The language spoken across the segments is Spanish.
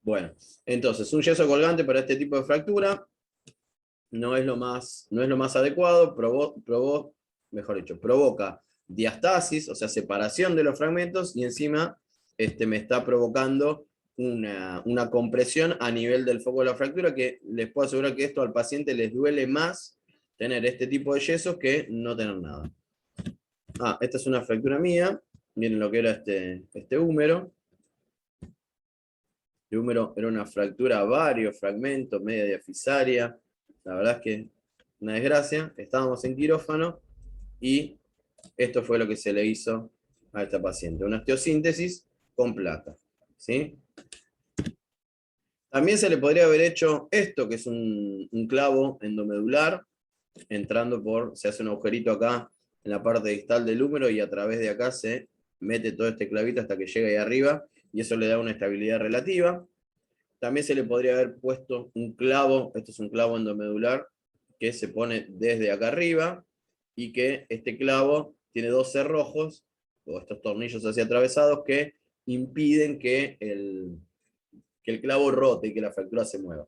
Bueno, entonces, un yeso colgante para este tipo de fractura no es lo más adecuado, provoca diastasis, o sea, separación de los fragmentos, y encima me está provocando una compresión a nivel del foco de la fractura, que les puedo asegurar que esto al paciente les duele más tener este tipo de yesos que no tener nada. Esta es una fractura mía, miren lo que era este húmero. El húmero era una fractura a varios fragmentos, media diafisaria. La verdad es que una desgracia. Estábamos en quirófano y esto fue lo que se le hizo a esta paciente. Una osteosíntesis con placa. ¿Sí? También se le podría haber hecho esto, que es un clavo endomedular, se hace un agujerito acá en la parte distal del húmero y a través de acá se mete todo este clavito hasta que llega ahí arriba y eso le da una estabilidad relativa. También se le podría haber puesto un clavo, esto es un clavo endomedular, que se pone desde acá arriba, y que este clavo tiene dos cerrojos, o estos tornillos así atravesados, que impiden que el clavo rote y que la fractura se mueva.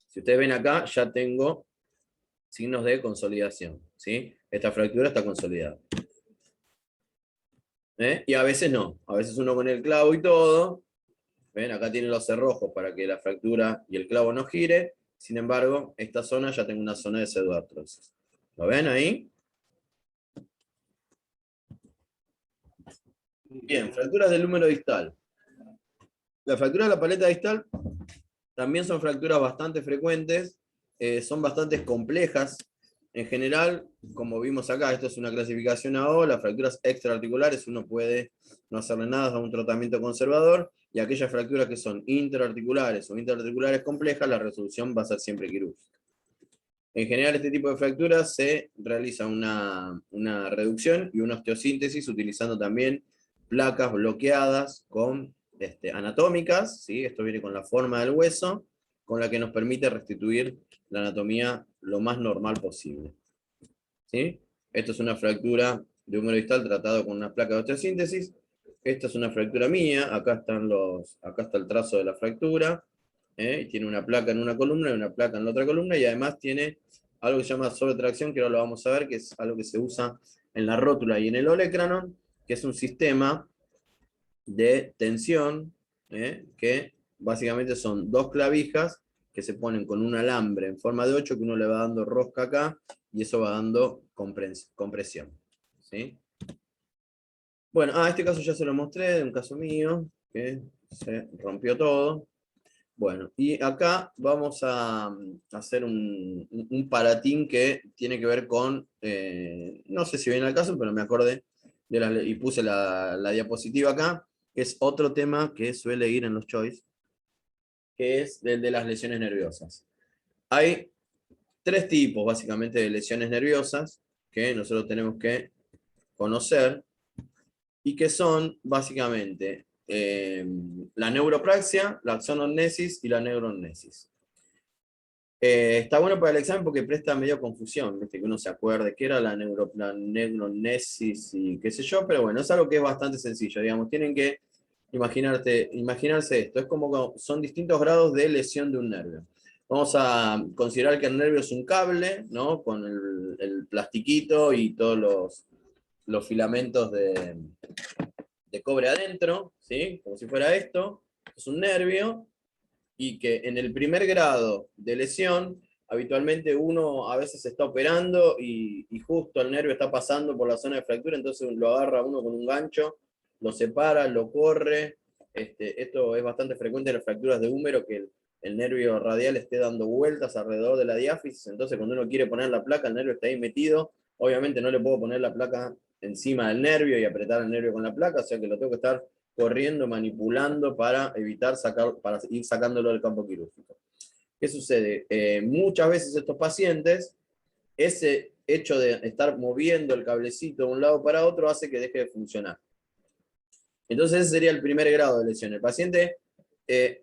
Si ustedes ven acá, ya tengo signos de consolidación, ¿sí? Esta fractura está consolidada. Y a veces no, a veces uno con el clavo y todo, ¿ven? Acá tiene los cerrojos para que la fractura y el clavo no gire. Sin embargo, esta zona ya tengo una zona de pseudoartrosis. ¿Lo ven ahí? Bien, fracturas del húmero distal. Las fracturas de la paleta distal también son fracturas bastante frecuentes, son bastante complejas. En general, como vimos acá, esto es una clasificación AO, las fracturas extraarticulares uno puede no hacerle nada a un tratamiento conservador, y aquellas fracturas que son interarticulares o interarticulares complejas, la resolución va a ser siempre quirúrgica. En general, este tipo de fracturas se realiza una reducción y una osteosíntesis utilizando también placas bloqueadas anatómicas, ¿sí? Esto viene con la forma del hueso, con la que nos permite restituir la anatomía lo más normal posible. ¿Sí? Esto es una fractura de húmero distal tratado con una placa de osteosíntesis. Esta es una fractura mía, acá está el trazo de la fractura, y tiene una placa en una columna y una placa en la otra columna, y además tiene algo que se llama sobretracción, que ahora lo vamos a ver, que es algo que se usa en la rótula y en el olecranon, que es un sistema de tensión, que básicamente son dos clavijas que se ponen con un alambre en forma de 8 que uno le va dando rosca acá, y eso va dando compresión. ¿Sí? Bueno, este caso ya se lo mostré, de un caso mío, que se rompió todo. Bueno, y acá vamos a hacer un paratín que tiene que ver con, no sé si viene al caso, pero me acordé y puse la diapositiva acá, que es otro tema que suele ir en los choice, que es el de las lesiones nerviosas. Hay tres tipos, básicamente, de lesiones nerviosas que nosotros tenemos que conocer, y que son, básicamente, la neuropraxia, la axonognesis y la neurognesis. Está bueno para el examen porque presta medio confusión, ¿viste? Que uno se acuerde qué era la neurognesis y qué sé yo, pero bueno, es algo que es bastante sencillo, digamos, tienen que imaginarse esto, es como que son distintos grados de lesión de un nervio. Vamos a considerar que el nervio es un cable, ¿no? Con el plastiquito y todos los filamentos de cobre adentro, ¿sí? Como si fuera esto, es un nervio, y que en el primer grado de lesión, habitualmente uno a veces está operando y justo el nervio está pasando por la zona de fractura, entonces lo agarra uno con un gancho, lo separa, lo corre. Esto es bastante frecuente en las fracturas de húmero, que el nervio radial esté dando vueltas alrededor de la diáfisis, entonces cuando uno quiere poner la placa, el nervio está ahí metido, obviamente no le puedo poner la placa encima del nervio y apretar el nervio con la placa, o sea que lo tengo que estar corriendo, manipulando para para ir sacándolo del campo quirúrgico. ¿Qué sucede? Muchas veces estos pacientes, ese hecho de estar moviendo el cablecito de un lado para otro hace que deje de funcionar. Entonces ese sería el primer grado de lesión. El paciente,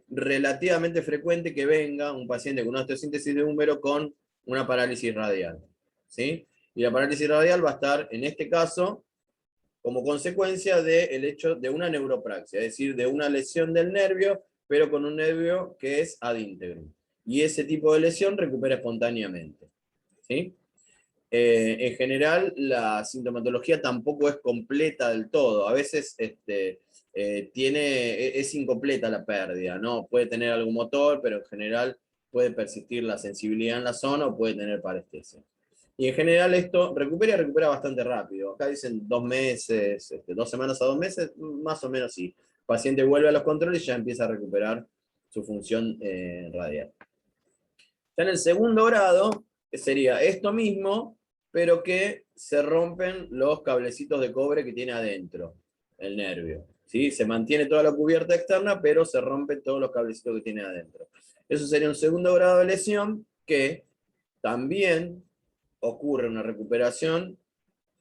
relativamente frecuente que venga un paciente con una osteosíntesis de húmero con una parálisis radial, ¿sí? Y la parálisis radial va a estar, en este caso, como consecuencia del hecho de una neuropraxia, es decir, de una lesión del nervio pero con un nervio que es ad integrum. Y ese tipo de lesión recupera espontáneamente. ¿Sí? En general, la sintomatología tampoco es completa del todo. A veces es incompleta la pérdida, ¿no? Puede tener algún motor, pero en general puede persistir la sensibilidad en la zona o puede tener parestesia. Y en general esto recupera y recupera bastante rápido. Acá dicen 2 meses, 2 semanas a 2 meses, más o menos sí. El paciente vuelve a los controles y ya empieza a recuperar su función radial. Ya en el segundo grado sería esto mismo, pero que se rompen los cablecitos de cobre que tiene adentro el nervio. ¿Sí? Se mantiene toda la cubierta externa, pero se rompen todos los cablecitos que tiene adentro. Eso sería un segundo grado de lesión que también ocurre una recuperación,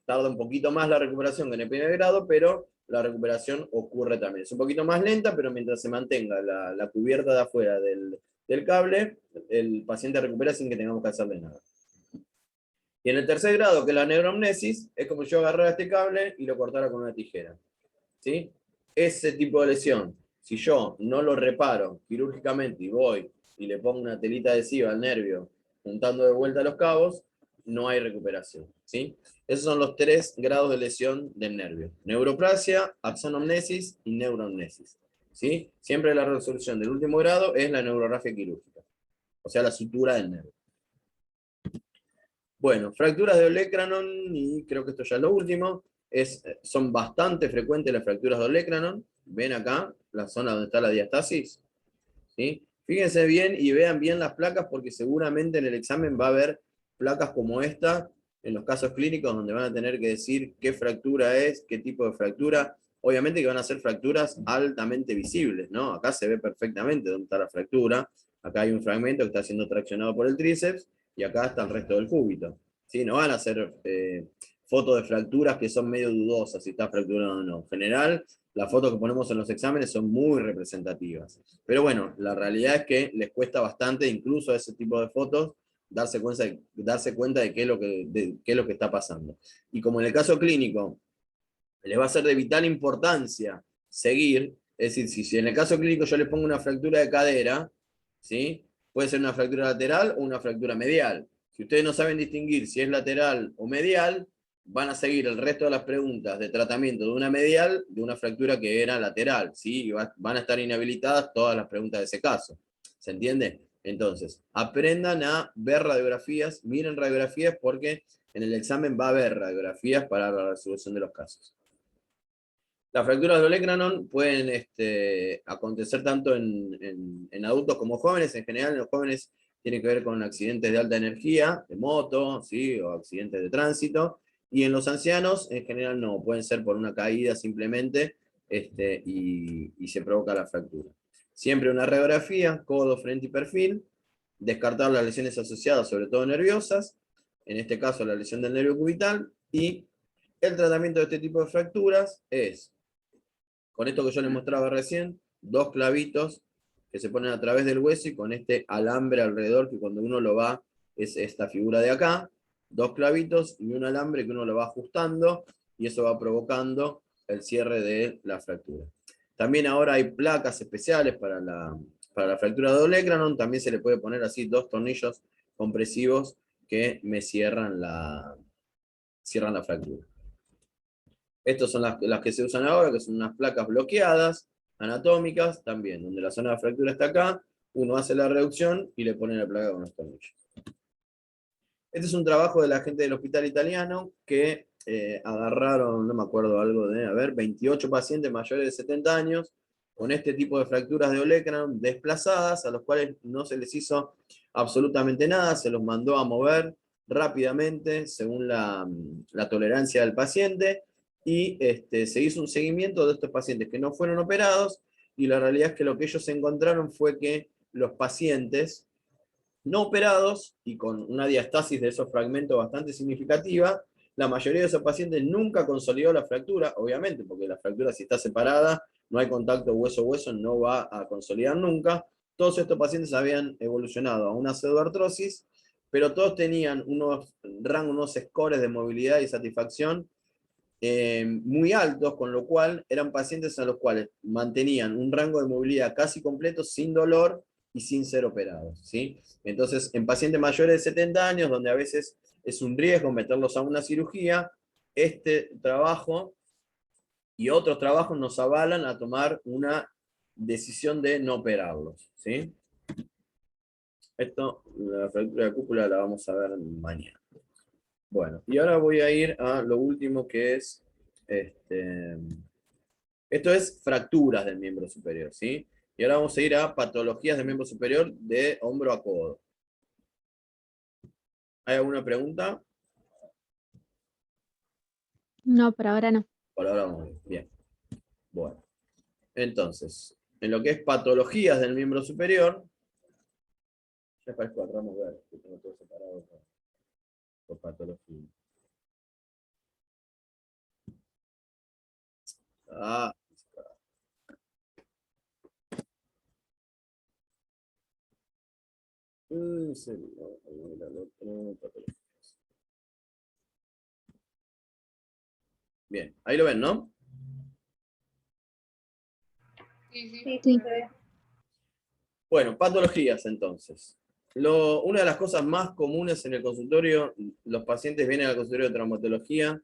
tarda un poquito más la recuperación que en el primer grado, pero la recuperación ocurre también. Es un poquito más lenta, pero mientras se mantenga la cubierta de afuera del cable, el paciente recupera sin que tengamos que hacerle nada. Y en el tercer grado, que es la neuromnesis, es como si yo agarrara este cable y lo cortara con una tijera. ¿Sí? Ese tipo de lesión, si yo no lo reparo quirúrgicamente y voy y le pongo una telita adhesiva al nervio, juntando de vuelta los cabos, no hay recuperación. ¿Sí? Esos son los 3 grados de lesión del nervio: neuroplasia, axonomnesis y neuromnesis. ¿Sí? Siempre la resolución del último grado es la neurorragia quirúrgica, o sea, la sutura del nervio. Bueno, fracturas de olecranon, y creo que esto ya es lo último, son bastante frecuentes las fracturas de olecranon. Ven acá, la zona donde está la diastasis. ¿Sí? Fíjense bien y vean bien las placas, porque seguramente en el examen va a haber placas como esta, en los casos clínicos, donde van a tener que decir qué fractura es, qué tipo de fractura. Obviamente que van a ser fracturas altamente visibles, ¿no? Acá se ve perfectamente dónde está la fractura. Acá hay un fragmento que está siendo traccionado por el tríceps, y acá está el resto del cúbito. ¿Sí? No van a hacer fotos de fracturas que son medio dudosas si está fracturado o no. En general, las fotos que ponemos en los exámenes son muy representativas. Pero bueno, la realidad es que les cuesta bastante, incluso a ese tipo de fotos, darse cuenta de qué es lo que está pasando. Y como en el caso clínico, les va a ser de vital importancia seguir, es decir, si en el caso clínico yo les pongo una fractura de cadera, ¿sí? Puede ser una fractura lateral o una fractura medial. Si ustedes no saben distinguir si es lateral o medial, van a seguir el resto de las preguntas de tratamiento de una medial de una fractura que era lateral, ¿sí? Y van a estar inhabilitadas todas las preguntas de ese caso. ¿Se entiende? Entonces, aprendan a ver radiografías, miren radiografías, porque en el examen va a haber radiografías para la resolución de los casos. Las fracturas de olecranon pueden acontecer tanto en adultos como jóvenes. En general, los jóvenes tienen que ver con accidentes de alta energía, de moto, ¿sí? O accidentes de tránsito. Y en los ancianos, en general, no. Pueden ser por una caída simplemente, y se provoca la fractura. Siempre una radiografía, codo, frente y perfil. Descartar las lesiones asociadas, sobre todo nerviosas. En este caso, la lesión del nervio cubital. Y el tratamiento de este tipo de fracturas es, con esto que yo les mostraba recién, 2 clavitos que se ponen a través del hueso, y con este alambre alrededor, que cuando uno lo va, es esta figura de acá, 2 clavitos y un alambre que uno lo va ajustando, y eso va provocando el cierre de la fractura. También ahora hay placas especiales para la fractura de olecranon. También se le puede poner así 2 tornillos compresivos que me cierran la fractura. Estas son las que se usan ahora, que son unas placas bloqueadas, anatómicas, también, donde la zona de fractura está acá, uno hace la reducción y le pone la placa con los tornillos. Este es un trabajo de la gente del hospital italiano que agarraron, no me acuerdo, algo de, 28 pacientes mayores de 70 años, con este tipo de fracturas de olecranon desplazadas, a los cuales no se les hizo absolutamente nada, se los mandó a mover rápidamente según la tolerancia del paciente, y se hizo un seguimiento de estos pacientes que no fueron operados, y la realidad es que lo que ellos encontraron fue que los pacientes no operados y con una diastasis de esos fragmentos bastante significativa, la mayoría de esos pacientes nunca consolidó la fractura, obviamente, porque la fractura, si está separada, no hay contacto hueso-hueso, no va a consolidar nunca. Todos estos pacientes habían evolucionado a una pseudoartrosis, pero todos tenían unos scores de movilidad y satisfacción muy altos, con lo cual eran pacientes a los cuales mantenían un rango de movilidad casi completo, sin dolor y sin ser operados, ¿sí? Entonces, en pacientes mayores de 70 años, donde a veces es un riesgo meterlos a una cirugía, este trabajo y otros trabajos nos avalan a tomar una decisión de no operarlos, ¿sí? Esto, la fractura de cúpula la vamos a ver mañana. Bueno, y ahora voy a ir a lo último que es, esto es fracturas del miembro superior, ¿sí? Y ahora vamos a ir a patologías del miembro superior de hombro a codo. ¿Hay alguna pregunta? No, por ahora no. Por ahora vamos bien. Bien. Bueno, entonces, en lo que es patologías del miembro superior, ya parezco a Ramos Verde, que tengo todo separado por patología. Ah, bien, ahí lo ven, ¿no? Sí, Sí. Bueno, patologías entonces. Una de las cosas más comunes en el consultorio, los pacientes vienen al consultorio de traumatología,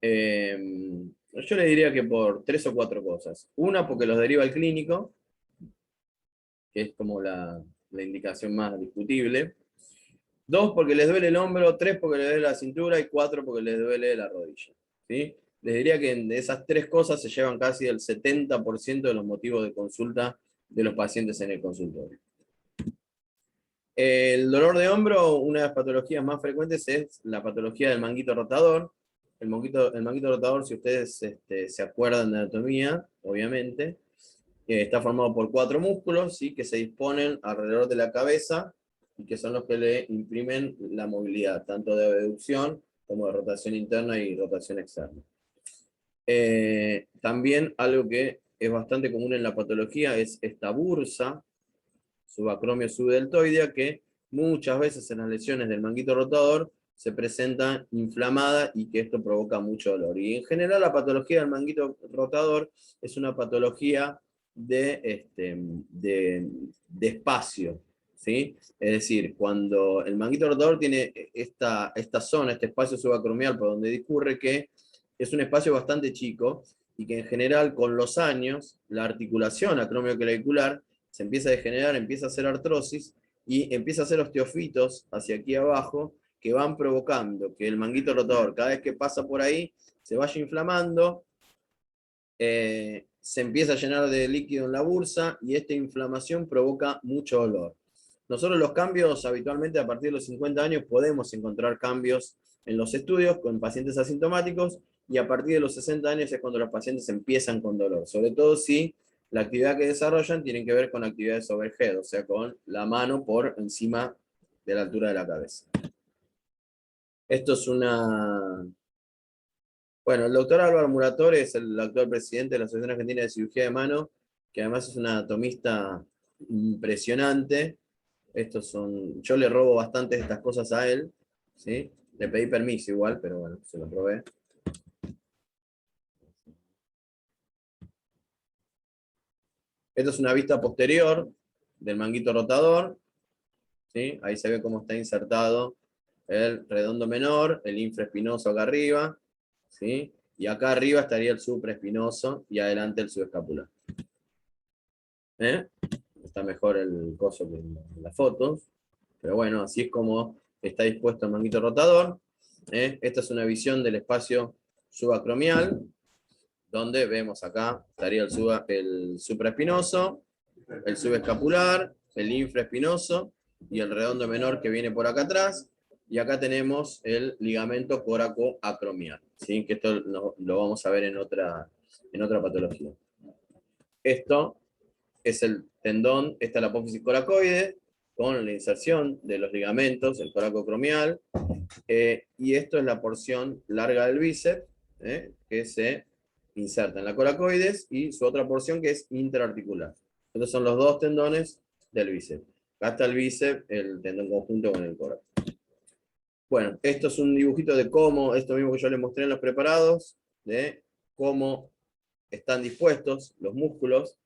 yo les diría que por 3 o 4 cosas. Una, porque los deriva el clínico, que es como la indicación más discutible. 2, porque les duele el hombro. 3, porque les duele la cintura. Y 4, porque les duele la rodilla, ¿sí? Les diría que de esas 3 cosas se llevan casi el 70% de los motivos de consulta de los pacientes en el consultorio. El dolor de hombro, una de las patologías más frecuentes es la patología del manguito rotador. El manguito rotador, si ustedes se acuerdan de anatomía, obviamente, está formado por 4 músculos, ¿sí? Que se disponen alrededor de la cabeza y que son los que le imprimen la movilidad, tanto de abducción como de rotación interna y rotación externa. También algo que es bastante común en la patología es esta bursa subacromio subdeltoidea, que muchas veces en las lesiones del manguito rotador se presenta inflamada y que esto provoca mucho dolor. Y en general la patología del manguito rotador es una patología de espacio, ¿sí? Es decir, cuando el manguito rotador tiene esta zona, este espacio subacromial por donde discurre, que es un espacio bastante chico y que en general con los años la articulación acromioclavicular se empieza a degenerar, empieza a hacer artrosis y empieza a hacer osteofitos hacia aquí abajo que van provocando que el manguito rotador, cada vez que pasa por ahí, se vaya inflamando, se empieza a llenar de líquido en la bursa y esta inflamación provoca mucho dolor. Nosotros los cambios, habitualmente a partir de los 50 años, podemos encontrar cambios en los estudios con pacientes asintomáticos y a partir de los 60 años es cuando los pacientes empiezan con dolor, sobre todo si la actividad que desarrollan tiene que ver con actividades overhead, o sea, con la mano por encima de la altura de la cabeza. Esto es una... Bueno, el doctor Álvaro Muratore es el actual presidente de la Asociación Argentina de Cirugía de Mano, que además es un anatomista impresionante. Yo le robo bastante estas cosas a él, ¿sí? Le pedí permiso igual, pero bueno, se lo robé. Esto es una vista posterior del manguito rotador, ¿sí? Ahí se ve cómo está insertado el redondo menor, el infraespinoso acá arriba, ¿sí? Y acá arriba estaría el supraespinoso y adelante el subescapular. Está mejor el coso que en las fotos, pero bueno, así es como está dispuesto el manguito rotador. Esta es una visión del espacio subacromial, donde vemos acá, estaría el supraespinoso, el subescapular, el infraespinoso y el redondo menor que viene por acá atrás, y acá tenemos el ligamento coracoacromial, ¿sí? Que esto lo vamos a ver en otra patología. Esto es el tendón, esta es la apófisis coracoide, con la inserción de los ligamentos, el coracoacromial, y esto es la porción larga del bíceps, que se inserta en la coracoides, y su otra porción que es interarticular. Estos son los dos tendones del bíceps. Acá está el bíceps, el tendón conjunto con el coraco. Bueno, esto es un dibujito de cómo, esto mismo que yo les mostré en los preparados, de cómo están dispuestos los músculos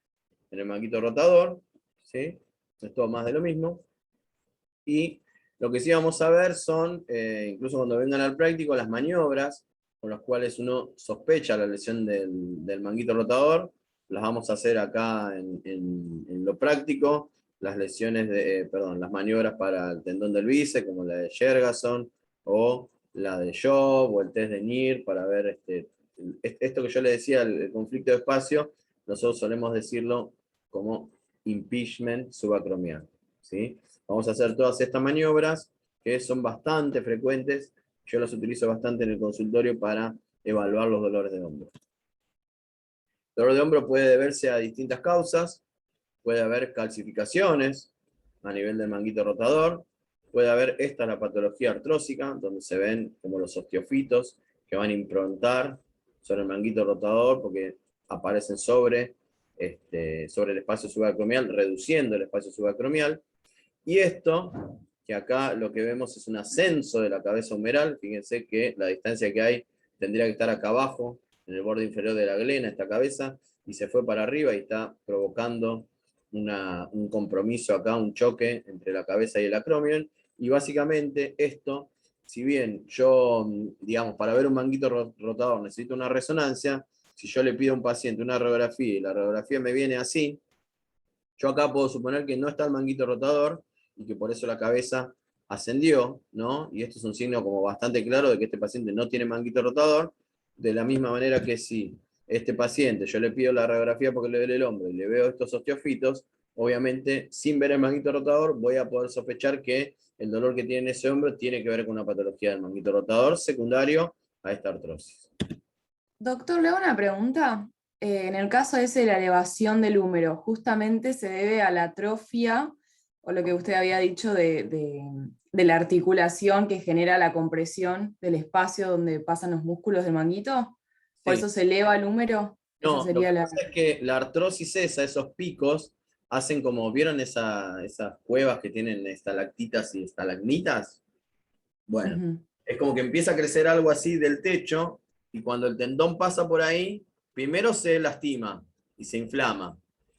en el manguito rotador, ¿sí? Es todo más de lo mismo. Y lo que sí vamos a ver son, incluso cuando vengan al práctico, las maniobras con las cuales uno sospecha la lesión del manguito rotador. Las vamos a hacer acá en lo práctico. Las lesiones las maniobras para el tendón del bíceps, como la de Jergason, o la de Job, o el test de NIR, para ver esto que yo le decía, el conflicto de espacio, nosotros solemos decirlo como impingement subacromial, ¿sí? Vamos a hacer todas estas maniobras que son bastante frecuentes. Yo las utilizo bastante en el consultorio para evaluar los dolores de hombro. El dolor de hombro puede deberse a distintas causas. Puede haber calcificaciones a nivel del manguito rotador. Puede haber la patología artrósica, donde se ven como los osteofitos que van a improntar sobre el manguito rotador porque aparecen sobre el espacio subacromial, reduciendo el espacio subacromial. Y esto, que acá lo que vemos es un ascenso de la cabeza humeral. Fíjense que la distancia que hay tendría que estar acá abajo, en el borde inferior de la glena, esta cabeza, y se fue para arriba y está provocando un compromiso acá, un choque entre la cabeza y el acromion. Y básicamente esto, si bien yo, digamos, para ver un manguito rotador necesito una resonancia, si yo le pido a un paciente una radiografía y la radiografía me viene así, yo acá puedo suponer que no está el manguito rotador y que por eso la cabeza ascendió, ¿no? Y esto es un signo como bastante claro de que este paciente no tiene manguito rotador, de la misma manera que si este paciente, yo le pido la radiografía porque le duele el hombro y le veo estos osteofitos, obviamente sin ver el manguito rotador voy a poder sospechar que el dolor que tiene en ese hombro tiene que ver con una patología del manguito rotador secundario a esta artrosis. Doctor, le hago una pregunta. En el caso ese de la elevación del húmero, ¿justamente se debe a la atrofia o lo que usted había dicho de la articulación que genera la compresión del espacio donde pasan los músculos del manguito? ¿Por Sí. eso se eleva el húmero? No, Esa sería lo que pasa es que la artrosis esos picos, hacen como, ¿vieron esas cuevas que tienen estalactitas y estalagmitas? Bueno, es como que empieza a crecer algo así del techo, y cuando el tendón pasa por ahí, primero se lastima y se inflama,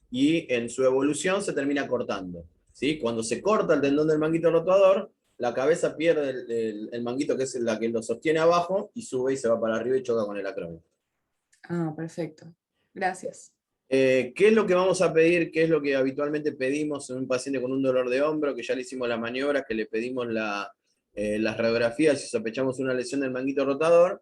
y en su evolución se termina cortando, ¿sí? Cuando se corta el tendón del manguito rotador, la cabeza pierde el manguito que es la que lo sostiene abajo, y sube y se va para arriba y choca con el acromion. Ah, perfecto. Gracias. ¿Qué es lo que vamos a pedir? ¿Qué es lo que habitualmente pedimos en un paciente con un dolor de hombro? Que ya le hicimos las maniobras, que le pedimos las radiografías si sospechamos una lesión del manguito rotador.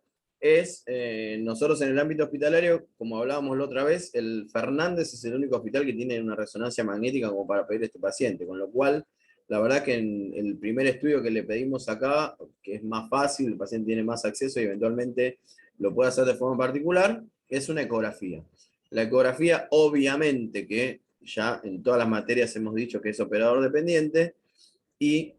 Nosotros en el ámbito hospitalario, como hablábamos la otra vez, el Fernández es el único hospital que tiene una resonancia magnética como para pedir a este paciente, con lo cual, la verdad que en el primer estudio que le pedimos acá, que es más fácil, el paciente tiene más acceso y eventualmente lo puede hacer de forma particular, es una ecografía. La ecografía, obviamente, que ya en todas las materias hemos dicho que es operador dependiente, y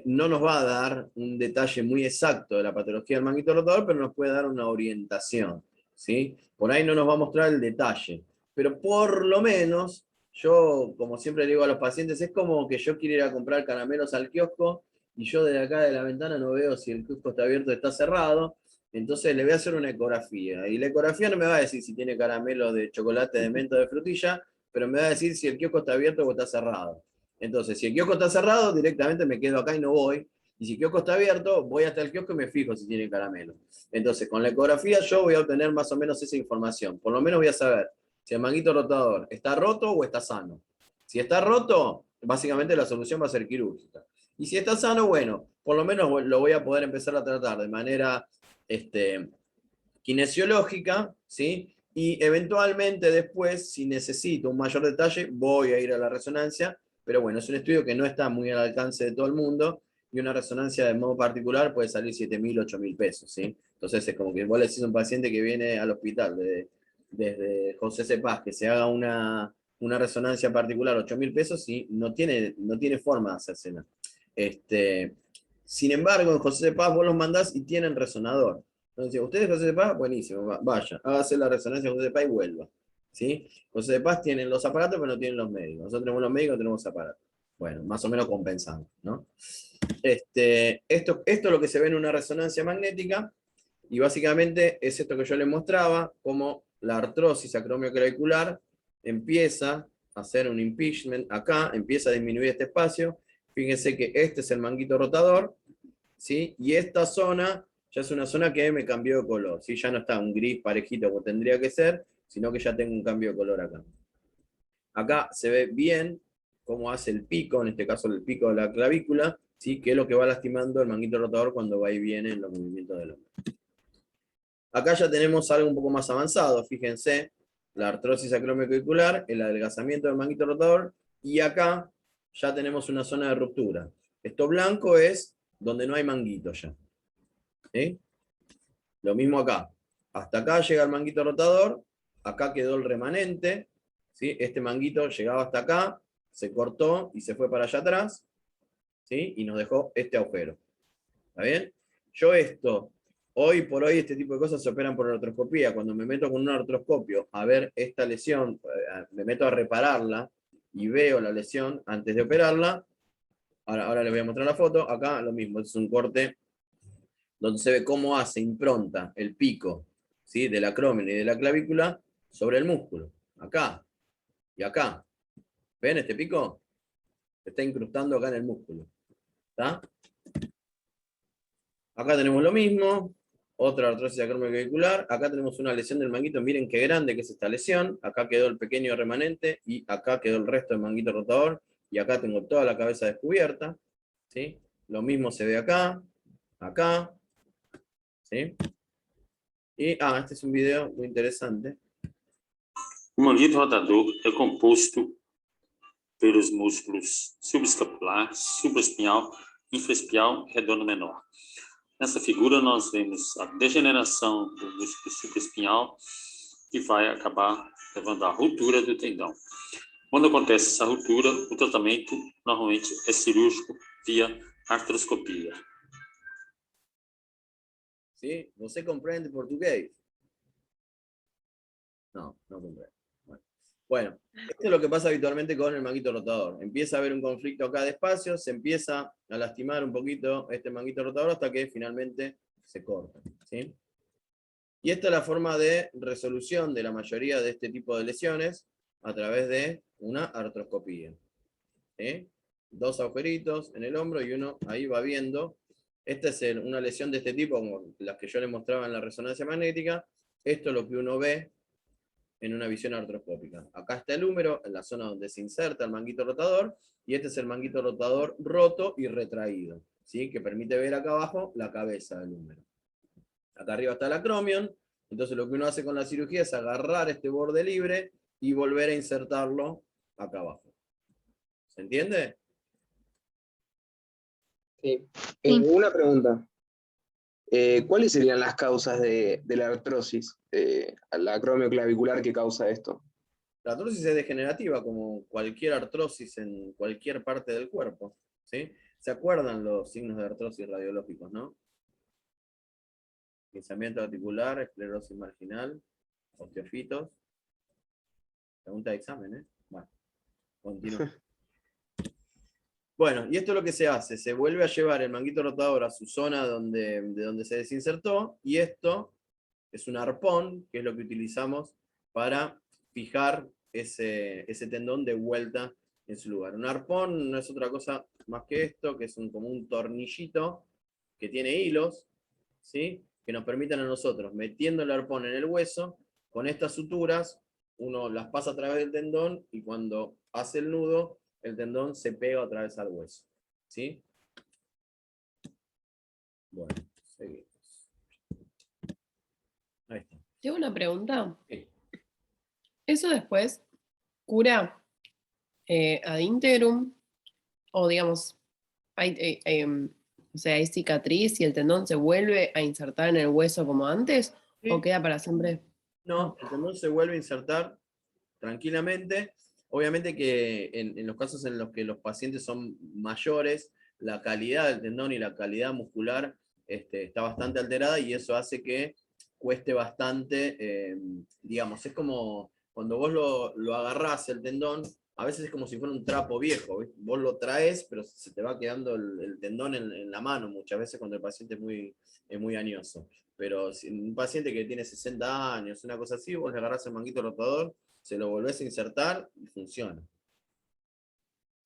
no nos va a dar un detalle muy exacto de la patología del manguito rotador, pero nos puede dar una orientación, ¿sí? Por ahí no nos va a mostrar el detalle, pero por lo menos, yo, como siempre le digo a los pacientes, es como que yo quiero ir a comprar caramelos al kiosco, y yo desde acá de la ventana no veo si el kiosco está abierto o está cerrado. Entonces le voy a hacer una ecografía, y la ecografía no me va a decir si tiene caramelo de chocolate, de menta, de frutilla, pero me va a decir si el kiosco está abierto o está cerrado. Entonces, si el kiosco está cerrado, directamente me quedo acá y no voy. Y si el kiosco está abierto, voy hasta el kiosco y me fijo si tiene caramelo. Entonces, con la ecografía yo voy a obtener más o menos esa información. Por lo menos voy a saber si el manguito rotador está roto o está sano. Si está roto, básicamente la solución va a ser quirúrgica. Y si está sano, bueno, por lo menos lo voy a poder empezar a tratar de manera kinesiológica, ¿sí? Y eventualmente después, si necesito un mayor detalle, voy a ir a la resonancia, pero bueno, es un estudio que no está muy al alcance de todo el mundo, y una resonancia de modo particular puede salir 7.000, 8.000 pesos, ¿sí? Entonces es como que vos le decís a un paciente que viene al hospital desde José C. Paz, que se haga una resonancia particular, 8.000 pesos, y no tiene forma de hacérsela. Sin embargo, en José C. Paz vos los mandás y tienen resonador. Entonces, ustedes José de Paz, buenísimo, vaya, hágase la resonancia de José de Paz y vuelva, ¿sí? José de Paz tienen los aparatos, pero no tienen los médicos. Nosotros tenemos los médicos, tenemos aparatos. Bueno, más o menos compensando, ¿no? Esto es lo que se ve en una resonancia magnética. Y básicamente es esto que yo les mostraba, como la artrosis acromioclavicular empieza a hacer un impingement acá, empieza a disminuir este espacio. Fíjense que este es el manguito rotador, ¿sí? Y esta zona ya es una zona que me cambió de color, ¿sí? Ya no está un gris parejito como tendría que ser, sino que ya tengo un cambio de color acá. Acá se ve bien cómo hace el pico, en este caso el pico de la clavícula, ¿sí? Que es lo que va lastimando el manguito rotador cuando va y viene en los movimientos del hombro. Acá ya tenemos algo un poco más avanzado, fíjense, la artrosis acromioclavicular, el adelgazamiento del manguito rotador, y acá ya tenemos una zona de ruptura. Esto blanco es donde no hay manguito ya. ¿Sí? Lo mismo acá. Hasta acá llega el manguito rotador, acá quedó el remanente, ¿sí? Este manguito llegaba hasta acá, se cortó y se fue para allá atrás, ¿sí? Y nos dejó este agujero. ¿Está bien? Yo esto, hoy por hoy este tipo de cosas se operan por artroscopía. Cuando me meto con un artroscopio a ver esta lesión, me meto a repararla y veo la lesión antes de operarla. Ahora les voy a mostrar la foto. Acá lo mismo, es un corte donde se ve cómo hace impronta el pico, ¿sí? Del acrómeno y de la clavícula sobre el músculo. Acá y acá. ¿Ven este pico? Se está incrustando acá en el músculo. ¿Está? Acá tenemos lo mismo, otra artrosis acromioclavicular. Acá tenemos una lesión del manguito, miren qué grande que es esta lesión. Acá quedó el pequeño remanente y acá quedó el resto del manguito rotador. Y acá tengo toda la cabeza descubierta, ¿sí? Lo mismo se ve acá, acá, ¿sí? Y, este es un video muy interesante. O manguito rotador é composto pelos músculos subescapular, supraespinhal, infraespinhal e redondo menor. Nessa figura nós vemos a degeneração do músculo supraespinhal, que vai acabar levando à ruptura do tendão. Quando acontece essa ruptura, o tratamento normalmente é cirúrgico via artroscopia. ¿Sí? ¿Você comprende portugués? No, no comprende. Bueno, esto es lo que pasa habitualmente con el manguito rotador. Empieza a haber un conflicto acá de espacio, se empieza a lastimar un poquito este manguito rotador hasta que finalmente se corta, ¿sí? Y esta es la forma de resolución de la mayoría de este tipo de lesiones a través de una artroscopía, ¿sí? 2 agujeritos en el hombro y uno ahí va viendo. Esta es una lesión de este tipo, como las que yo les mostraba en la resonancia magnética. Esto es lo que uno ve en una visión artroscópica. Acá está el húmero, en la zona donde se inserta el manguito rotador, y este es el manguito rotador roto y retraído, ¿sí? Que permite ver acá abajo la cabeza del húmero. Acá arriba está el acromion, entonces lo que uno hace con la cirugía es agarrar este borde libre y volver a insertarlo acá abajo. ¿Se entiende? Sí. Sí. Una pregunta. ¿Cuáles serían las causas de la artrosis, la acromioclavicular que causa esto? La artrosis es degenerativa, como cualquier artrosis en cualquier parte del cuerpo, ¿sí? ¿Se acuerdan los signos de artrosis radiológicos, no? Pinzamiento articular, esclerosis marginal, osteofitos. Pregunta de examen, ¿eh? Bueno, continúo. Bueno, y esto es lo que se hace. Se vuelve a llevar el manguito rotador a su zona de donde se desinsertó, y esto es un arpón, que es lo que utilizamos para fijar ese tendón de vuelta en su lugar. Un arpón no es otra cosa más que esto, que es como un tornillito que tiene hilos, ¿sí? Que nos permiten a nosotros, metiendo el arpón en el hueso, con estas suturas, uno las pasa a través del tendón, y cuando hace el nudo, el tendón se pega otra vez al hueso, ¿sí? Bueno, seguimos. Ahí está. Tengo una pregunta. Sí. ¿Eso después cura ad integrum? O digamos, o sea, hay cicatriz y el tendón se vuelve a insertar en el hueso como antes, Sí. ¿o queda para siempre? No, el tendón se vuelve a insertar tranquilamente. Obviamente que en los casos en los que los pacientes son mayores, la calidad del tendón y la calidad muscular está bastante alterada, y eso hace que cueste bastante, digamos, es como cuando vos lo agarrás el tendón, a veces es como si fuera un trapo viejo, ¿viste? Vos lo traes, pero se te va quedando el tendón en la mano muchas veces cuando el paciente es muy añoso. Pero si un paciente que tiene 60 años, una cosa así, vos le agarrás el manguito rotador, se lo volvés a insertar y funciona.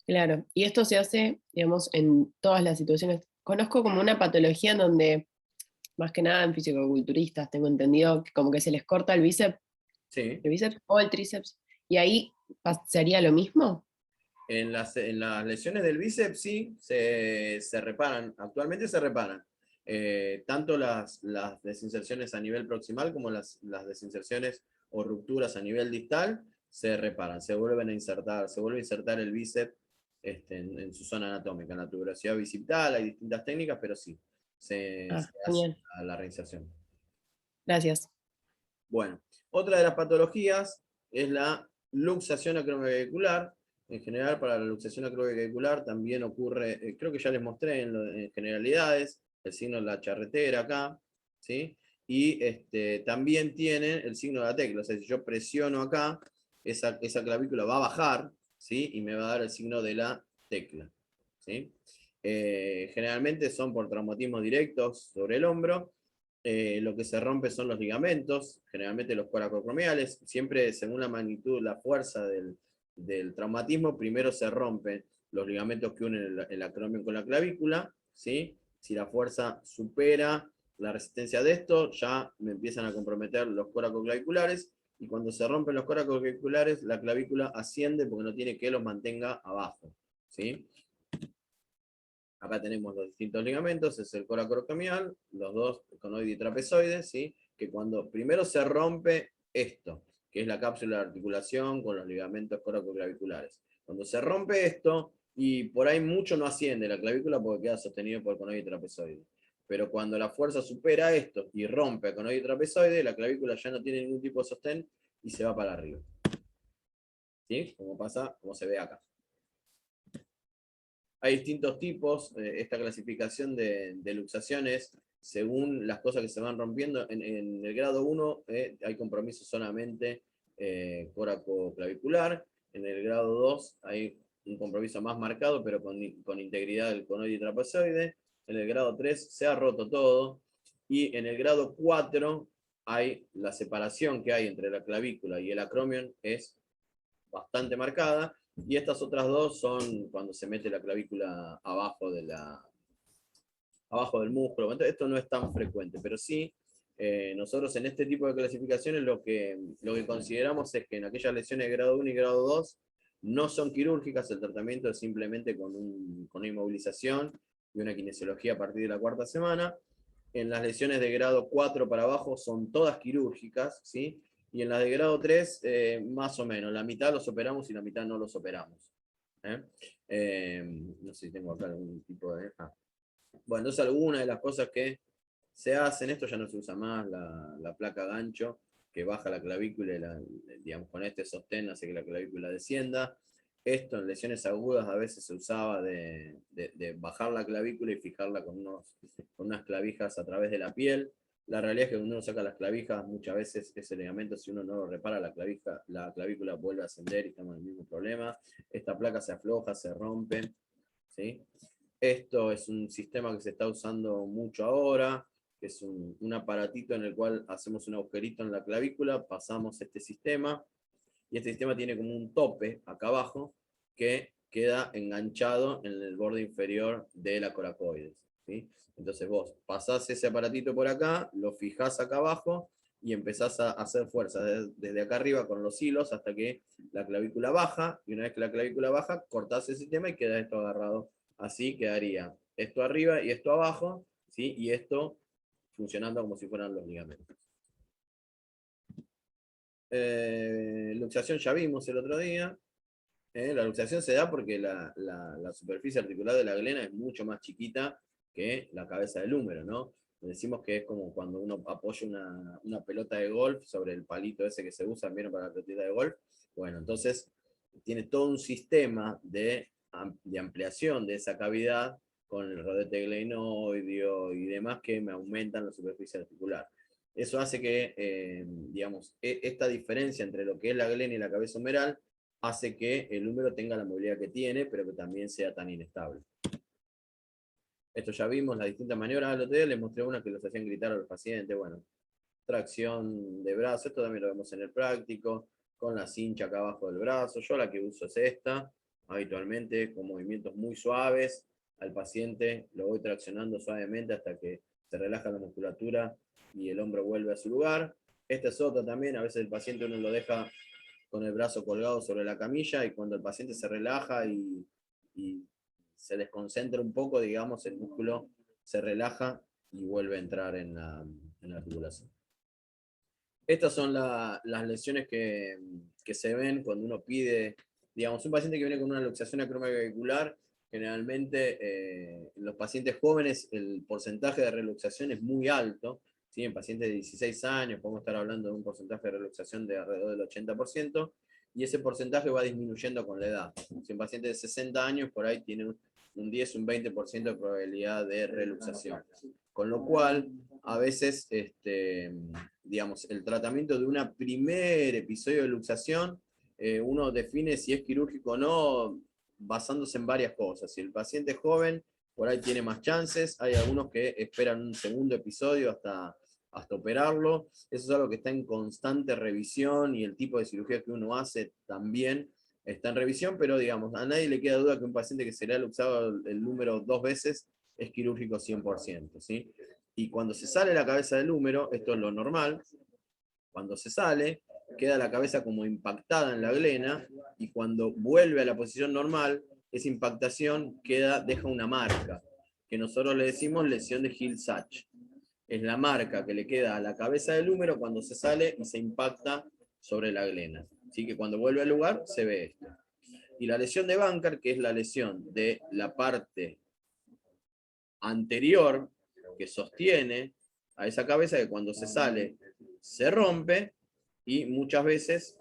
Claro, y esto se hace, digamos, en todas las situaciones. Conozco como una patología en donde, más que nada en fisicoculturistas, tengo entendido que como que se les corta Sí. el bíceps o el tríceps, y ahí sería lo mismo. En las lesiones del bíceps sí se reparan, actualmente se reparan. Tanto las desinserciones a nivel proximal como las desinserciones o rupturas a nivel distal se reparan, se vuelven a insertar, se vuelve a insertar el bíceps en su zona anatómica. En la tuberosidad bicipital hay distintas técnicas, pero sí, se hace Genial. la reinserción. Gracias. Bueno, otra de las patologías es la luxación acromioclavicular. En general, para la luxación acromioclavicular también ocurre, creo que ya les mostré en generalidades, el signo de la charretera acá, ¿sí? Y también tiene el signo de la tecla, o sea, si yo presiono acá, esa clavícula va a bajar, ¿sí? Y me va a dar el signo de la tecla, ¿sí? Generalmente son por traumatismos directos sobre el hombro. Lo que se rompe son los ligamentos, generalmente los coracoacromiales, siempre según la magnitud, la fuerza del traumatismo, primero se rompen los ligamentos que unen el acromion con la clavícula, ¿sí? Si la fuerza supera la resistencia de esto, ya me empiezan a comprometer los coracoclaviculares, y cuando se rompen los coracoclaviculares, la clavícula asciende porque no tiene que los mantenga abajo, ¿sí? Acá tenemos los distintos ligamentos, es el coracoacromial, los dos conoide y trapezoide, ¿sí? Que cuando primero se rompe esto, que es la cápsula de articulación con los ligamentos coracoclaviculares. Cuando se rompe esto, y por ahí mucho no asciende la clavícula porque queda sostenido por conoide y trapezoide. Pero cuando la fuerza supera esto y rompe conoide y trapezoide, la clavícula ya no tiene ningún tipo de sostén y se va para arriba. ¿Sí? Como se ve acá. Hay distintos tipos, esta clasificación de luxaciones, según las cosas que se van rompiendo. En el grado 1 hay compromiso solamente coracoclavicular, en el grado 2 hay un compromiso más marcado, pero con integridad del conoide y trapezoide, en el grado 3 se ha roto todo, y en el grado 4 hay la separación que hay entre la clavícula y el acromion es bastante marcada, y estas otras dos son cuando se mete la clavícula abajo del músculo. Entonces, esto no es tan frecuente, pero sí, nosotros en este tipo de clasificaciones lo que consideramos es que en aquellas lesiones de grado 1 y grado 2 no son quirúrgicas, el tratamiento es simplemente con una inmovilización y una kinesiología a partir de la 4ª semana. En las lesiones de grado 4 para abajo son todas quirúrgicas, ¿sí? Y en las de grado 3, más o menos, la mitad los operamos y la mitad no los operamos. No sé si tengo acá algún tipo de... Bueno, entonces algunas de las cosas que se hacen, esto ya no se usa más, la placa gancho, que baja la clavícula y digamos, con este sostén hace que la clavícula descienda. Esto en lesiones agudas a veces se usaba de bajar la clavícula y fijarla con unas clavijas a través de la piel. La realidad es que cuando uno saca las clavijas, muchas veces ese ligamento, si uno no lo repara, la clavícula vuelve a ascender y estamos en el mismo problema. Esta placa se afloja, se rompe, ¿sí? Esto es un sistema que se está usando mucho ahora, que es un aparatito en el cual hacemos un agujerito en la clavícula, pasamos este sistema, y este sistema tiene como un tope acá abajo que queda enganchado en el borde inferior de la coracoides, ¿sí? Entonces vos pasás ese aparatito por acá, lo fijás acá abajo y empezás a hacer fuerza desde acá arriba con los hilos hasta que la clavícula baja, y una vez que la clavícula baja, cortás el sistema y queda esto agarrado. Así quedaría esto arriba y esto abajo, ¿sí? Y esto funcionando como si fueran los ligamentos. Luxación ya vimos el otro día. La luxación se da porque la superficie articular de la glena es mucho más chiquita que la cabeza del húmero, ¿no? Decimos que es como cuando uno apoya una pelota de golf sobre el palito ese que se usa, ¿vieron? Para la pelotita de golf. Bueno, entonces tiene todo un sistema de ampliación de esa cavidad con el rodete glenoideo y demás que me aumentan la superficie articular. Eso hace que, digamos, esta diferencia entre lo que es la glena y la cabeza humeral hace que el húmero tenga la movilidad que tiene, pero que también sea tan inestable. Esto ya vimos, las distintas maniobras al otro día, les mostré una que los hacían gritar a los pacientes, bueno, tracción de brazo, esto también lo vemos en el práctico, con la cincha acá abajo del brazo. Yo la que uso es esta, habitualmente con movimientos muy suaves, al paciente lo voy traccionando suavemente hasta que se relaja la musculatura y el hombro vuelve a su lugar. Esta es otra también, a veces el paciente uno lo deja con el brazo colgado sobre la camilla y cuando el paciente se relaja y se desconcentra un poco, digamos, el músculo se relaja y vuelve a entrar en la articulación. Estas son las lesiones que se ven cuando uno pide, digamos, un paciente que viene con una luxación acromioclavicular, generalmente en los pacientes jóvenes el porcentaje de reluxación es muy alto, ¿sí? En pacientes de 16 años podemos estar hablando de un porcentaje de reluxación de alrededor del 80%, y ese porcentaje va disminuyendo con la edad. Si un paciente de 60 años, por ahí tiene un 10, un 20% de probabilidad de reluxación. Con lo cual, a veces, digamos, el tratamiento de un primer episodio de luxación, uno define si es quirúrgico o no, basándose en varias cosas. Si el paciente es joven, por ahí tiene más chances. Hay algunos que esperan un segundo episodio hasta operarlo. Eso es algo que está en constante revisión y el tipo de cirugía que uno hace también está en revisión, pero digamos, a nadie le queda duda que un paciente que se le ha luxado el húmero 2 veces es quirúrgico 100%, ¿sí? Y cuando se sale la cabeza del húmero, esto es lo normal, cuando se sale, queda la cabeza como impactada en la glena, y cuando vuelve a la posición normal, esa impactación deja una marca, que nosotros le decimos lesión de Hill-Sachs. Es la marca que le queda a la cabeza del húmero cuando se sale y se impacta sobre la glena. Así que cuando vuelve al lugar, se ve esto. Y la lesión de Bankart, que es la lesión de la parte anterior que sostiene a esa cabeza, que cuando se sale se rompe, y muchas veces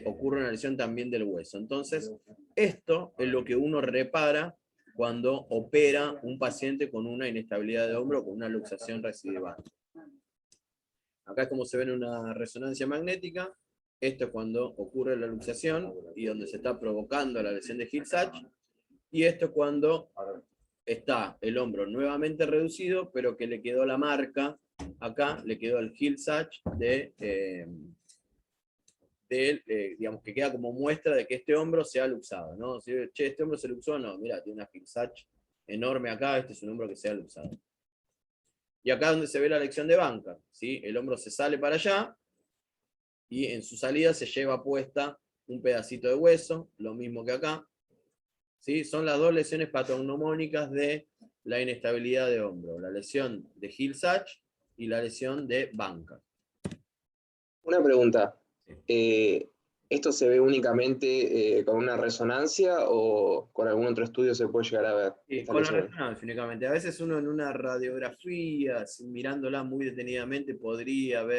ocurre una lesión también del hueso. Entonces, esto es lo que uno repara cuando opera un paciente con una inestabilidad de hombro o con una luxación recidivante. Acá es como se ve en una resonancia magnética. Esto es cuando ocurre la luxación y donde se está provocando la lesión de Hill-Sachs. Y esto es cuando está el hombro nuevamente reducido, pero que le quedó la marca, acá le quedó el Hill-Sachs digamos, que queda como muestra de que este hombro se ha luxado, ¿no? Si, che, este hombro se luxó, no, mira, tiene una Hill-Sachs enorme acá, este es un hombro que se ha luxado. Y acá es donde se ve la lesión de Bankart, ¿sí? El hombro se sale para allá, y en su salida se lleva puesta un pedacito de hueso, lo mismo que acá, ¿sí? Son las dos lesiones patognomónicas de la inestabilidad de hombro, la lesión de Hill-Sachs y la lesión de Bankart. Una pregunta. ¿Esto se ve únicamente con una resonancia o con algún otro estudio se puede llegar a ver? Sí, con la resonancia únicamente. A veces uno en una radiografía, mirándola muy detenidamente, podría ver